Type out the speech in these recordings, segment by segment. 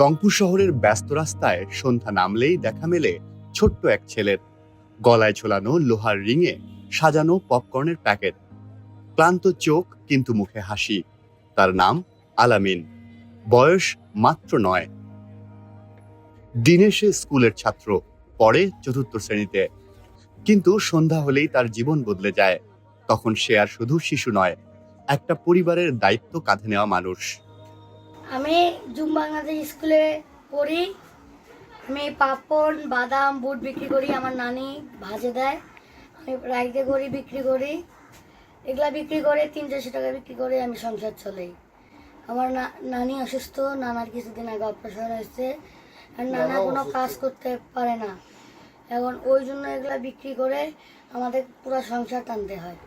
রংপুর শহরের ব্যস্ত রাস্তায় সন্ধ্যা নামলেই দেখা মেলে ছোট্ট এক ছেলের। গলায় ঝোলানো লোহার রিংয়ে সাজানো পপকর্নের প্যাকেট, ক্লান্ত চোখ কিন্তু মুখে হাসি। তার নাম আলামিন, বয়স মাত্র 9। দিনে সে স্কুলের ছাত্র, পড়ে 4র্থ শ্রেণীতে। কিন্তু সন্ধ্যা হলেই তার জীবন বদলে যায়। তখন সে আর শুধু শিশু নয়, একটা পরিবারের দায়িত্ব কাঁধে নেওয়া মানুষ। আমি জুম বাংলাদেশ স্কুলে পড়ি। আমি পাপড়, বাদাম, বুট বিক্রি করি। আমার নানি ভাজে দেয়, আমি রাইতে করি, বিক্রি করি। এগুলা বিক্রি করে 300-400 টাকা বিক্রি করে আমি সংসার চলাই। আমার নানি অসুস্থ, নানার কিছুদিন আগে অপারেশন হয়েছে। আর নানা কোনো কাজ করতে পারে না, এখন ওই জন্য এগুলা বিক্রি করে আমাদের পুরো সংসার টানতে হয়।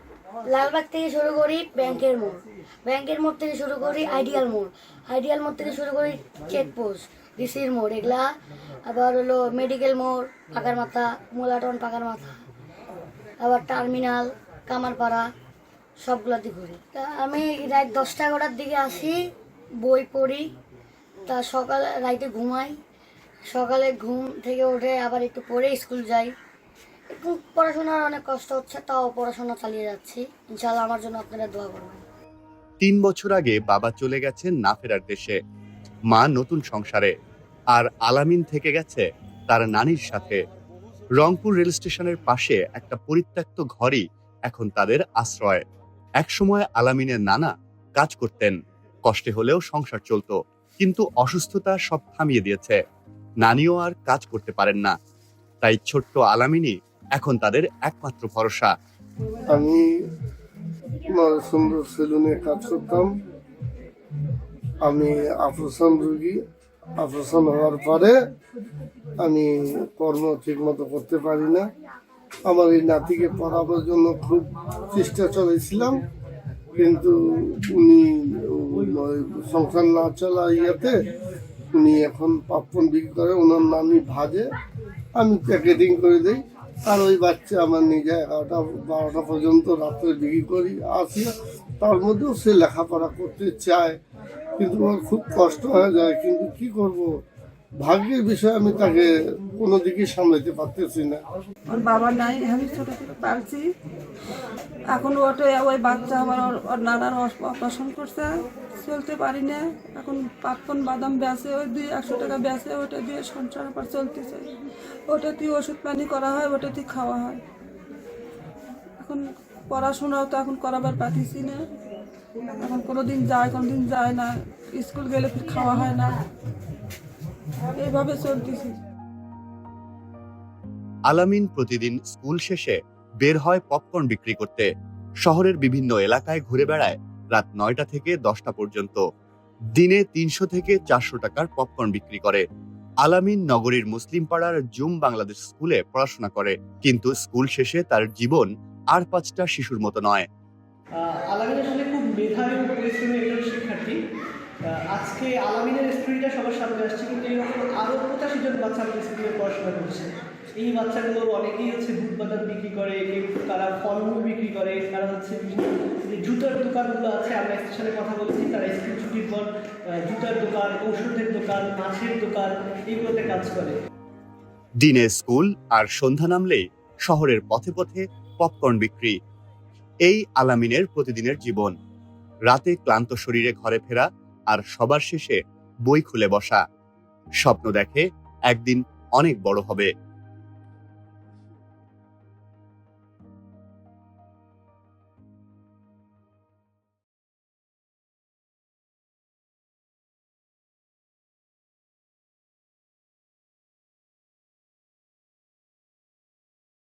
লালবাগ থেকে শুরু করি ব্যাংকের মোড়, ব্যাংকের মোড় থেকে শুরু করি আইডিয়াল মোড়, আইডিয়াল মোড় থেকে শুরু করি চেকপোস্ট, ডিসির মোড়, এগুলা আবার হলো মেডিকেল মোড়, পাকার মাথা, মোলাটন পাকার মাথা, আবার টার্মিনাল, কামারপাড়া, সবগুলাতে ঘুরি। তা আমি রাত 10টা-11টার দিকে আসি, বই পড়ি, তা সকালে রাইতে ঘুমাই, সকালে ঘুম থেকে উঠে আবার একটু পড়ে স্কুল যাই। একটু পড়াশোনার অনেক কষ্ট হচ্ছে, তাও পড়াশোনা চালিয়ে যাচ্ছি। ইনশাআল্লাহ আমার জন্য আপনারা দোয়া করবেন। 3 বছর আগে বাবা চলে গেছেন না ফেরার দেশে, মা নতুন সংসারে, আর আলামিন থেকে গেছে তার নানির সাথে। রংপুর রেল স্টেশনের পাশে একটা পরিত্যক্ত ঘরই এখন তাদের আশ্রয়। একসময় আলামিনের নানা কাজ করতেন, কষ্টে হলেও সংসার চলতো। কিন্তু অসুস্থতা সব থামিয়ে দিয়েছে, নানিও আর কাজ করতে পারেন না। তাই ছোট্ট আলামিনই এখন তাদের একমাত্র ভরসা। আমি সুন্দর সেলুনে কাজ করতাম। আমি অপারেশন রোগী। অপারেশন হওয়ার পরে আমি কর্ম ঠিক মতো করতে পারি না। আমার এই নাতিকে পড়াবার জন্য খুব চেষ্টা চালাইছিলাম, কিন্তু উনি সংসার না চলা ইয়েতে উনি এখন পপকর্ন বিক্রি করে, ওনার নানি ভাজে, আমি প্যাকেটিং করে দিই। আর ওই বাচ্চা আমার নিজে 11টা-12টা পর্যন্ত রাত্রে বিক্রি করি, আসি। তার মধ্যেও সে লেখাপড়া করতে চায়, কিন্তু ওর খুব কষ্ট হয়ে যায়। কিন্তু কি করব, ভাগ্যের বিষয়, আমি তাকে কোনো দিকে সামলাতে পারতেছি না। ওর বাবা নাই, আমি ছোট থেকে পারছি। এখন ওই বাচ্চা আমার ওর নানার অপারেশন করছে, চলতে পারি না। এখন পাপকর্ন বাদাম বেচে, ওই 200 টাকা বেচে, ওটা দিয়ে সংসার পর চলতেছে। ওটা দিয়ে ওষুধ পানি করা হয়, ওটা দিয়ে খাওয়া হয়। এখন পড়াশোনাও তো এখন করাবার পাঠিয়েছি না। এখন কোনোদিন যায় না, স্কুল গেলে ফির খাওয়া হয় না, এইভাবে চলতেছি। আলামিন প্রতিদিন স্কুল শেষে বের হয় পপকর্ন বিক্রি করতে। শহরের বিভিন্ন এলাকায় ঘুরে বেড়ায় রাত 9টা থেকে 10টা পর্যন্ত। দিনে 300 থেকে 400 টাকার পপকর্ন বিক্রি করে। আলামিন নগরীর মুসলিম পাড়ার জুম বাংলাদেশ স্কুলে পড়াশোনা করে, কিন্তু স্কুল শেষে তার জীবন আর 5টা শিশুর মতো নয়। আলামিন আসলে খুব মেধাবী ও পরিশ্রমী একজন শিক্ষার্থী। আজকে আলামিনের স্টোরিটা সবার সামনে আসছে, কিন্তু এরকম আরও 85 জন বাচ্চা আমাদের স্কুলে পড়াশোনা করছে। এই বাচ্চাগুলোর অনেকেই হচ্ছে বুট বাদাম বিক্রি করে, কেউ তারা ফলমূল বিক্রি করে, তারা হচ্ছে বিভিন্ন যে জুতার দোকানগুলো আছে, আমরা স্টেশনে কথা বলছি, তারা স্কুল ছুটির পর জুতার দোকান, ঔষধের দোকান, মাছের দোকান, এইগুলোতে কাজ করে। দিনে স্কুল আর সন্ধ্যা নামলেই শহরের পথে পথে পপকর্ন বিক্রি। এই আলামিনের প্রতিদিনের জীবন। রাতে ক্লান্ত শরীরে ঘরে ফেরা, আর সবার শেষে বই খুলে বসা। স্বপ্ন দেখে একদিন অনেক বড় হবে।